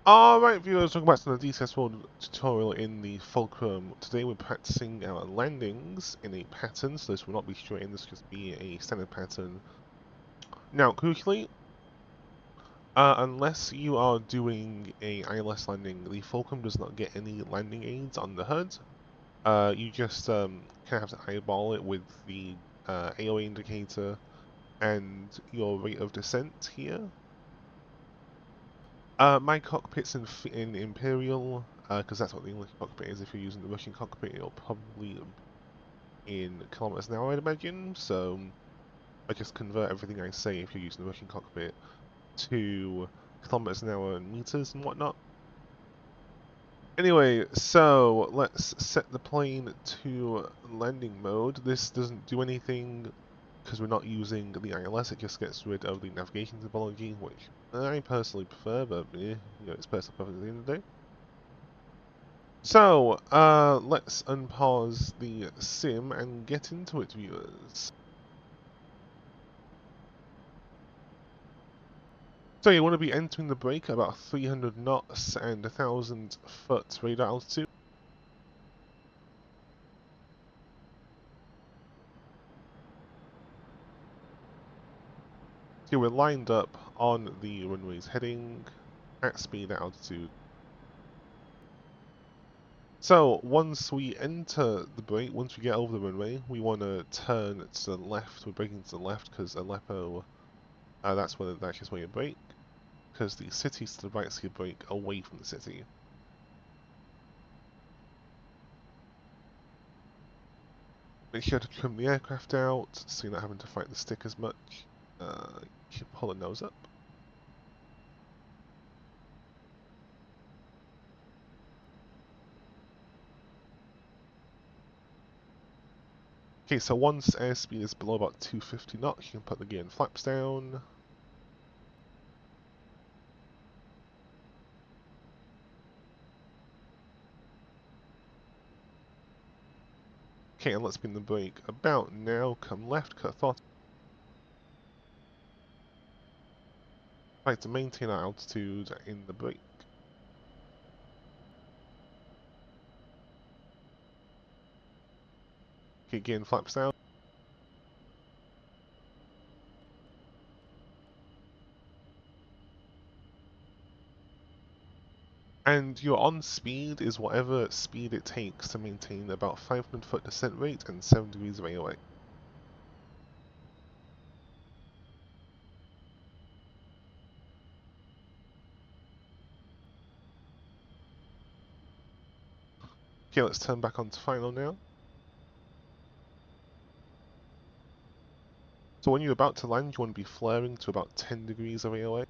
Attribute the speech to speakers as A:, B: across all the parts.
A: Alright viewers, welcome back to the DCS World tutorial in the Fulcrum. Today we're practicing our landings in a pattern, so this will not be straight in, this will just be a standard pattern. Now, crucially, unless you are doing a ILS landing, the Fulcrum does not get any landing aids on the HUD. You just kind of have to eyeball it with the AOA indicator and your rate of descent here. My cockpit's in Imperial, because that's what the English cockpit is. If you're using the Russian cockpit, it'll probably be in kilometers an hour, I'd imagine. So I just convert everything I say if you're using the Russian cockpit to kilometers an hour and meters and whatnot. Anyway, so let's set the plane to landing mode. This doesn't do anything because we're not using the ILS, it just gets rid of the navigation topology, which I personally prefer, but it's personal preference at the end of the day. So, let's unpause the sim and get into it, viewers. So you want to be entering the break at about 300 knots and 1,000 foot radar altitude. So we're lined up on the runways heading at speed at altitude. So once we enter the break, once we get over the runway, we want to turn to the left. We're braking to the left because Aleppo, that's just where you brake. Because the city's to the right, so you brake away from the city. Make sure to trim the aircraft out so you're not having to fight the stick as much. You should pull the nose up. Okay, so once airspeed is below about 250 knots, you can put the gear and flaps down. Okay, and let's begin the brake about now. Come left, cut throttle. Try to maintain our altitude in the brake. Okay, gear and flaps down. And your on speed is whatever speed it takes to maintain about 500 foot descent rate and 7 degrees of AOA. Okay, let's turn back on to final now. So when you're about to land, you want to be flaring to about 10 degrees of AOA.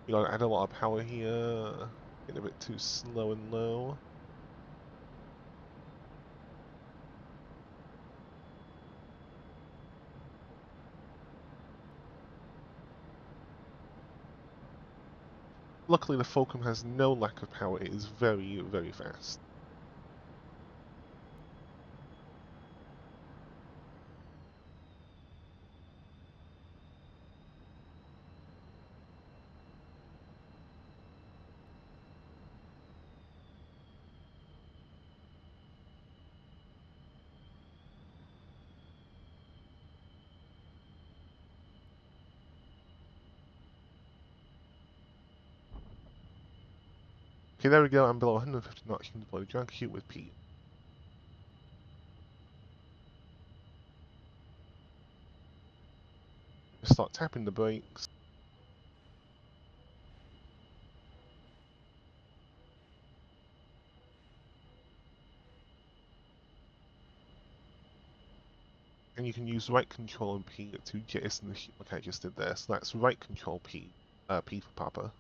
A: You gotta add a lot of power here. Getting a bit too slow and low. Luckily the Fulcrum has no lack of power, it is very, very fast. Okay, there we go, I'm below 150 knots, you can deploy the drag chute with P. Start tapping the brakes. And you can use right control and P to jettison the chute like I just did there. So that's right control P, P for Papa.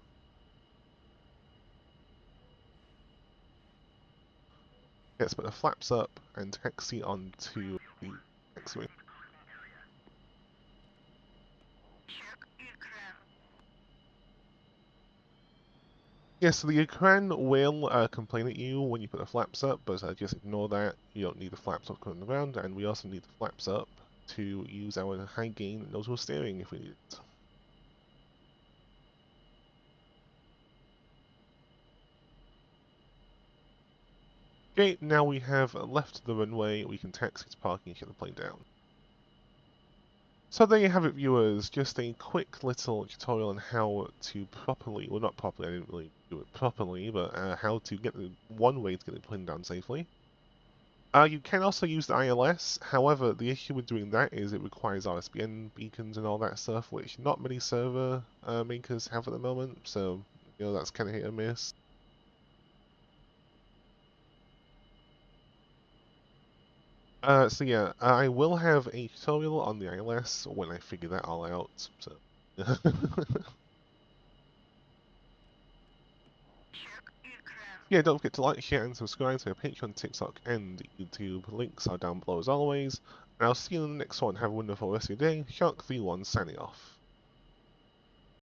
A: Let's put the flaps up and taxi onto the X-wing. Yeah, so the Ukraine will complain at you when you put the flaps up, but just ignore that. You don't need the flaps up on the ground, and we also need the flaps up to use our high gain nose wheel steering if we need it. Okay, now we have left the runway, we can taxi to parking and shut the plane down. So there you have it, viewers, just a quick little tutorial on how to properly, well not properly, I didn't really do it properly, but how to get one way to get the plane down safely. You can also use the ILS, however the issue with doing that is it requires RSBN beacons and all that stuff, which not many server makers have at the moment, so that's kind of hit or miss. So yeah, I will have a tutorial on the ILS when I figure that all out, so... Yeah, don't forget to like, share, and subscribe to our Patreon, TikTok, and YouTube. Links are down below as always. And I'll see you in the next one. Have a wonderful rest of your day. Shark V1 signing off.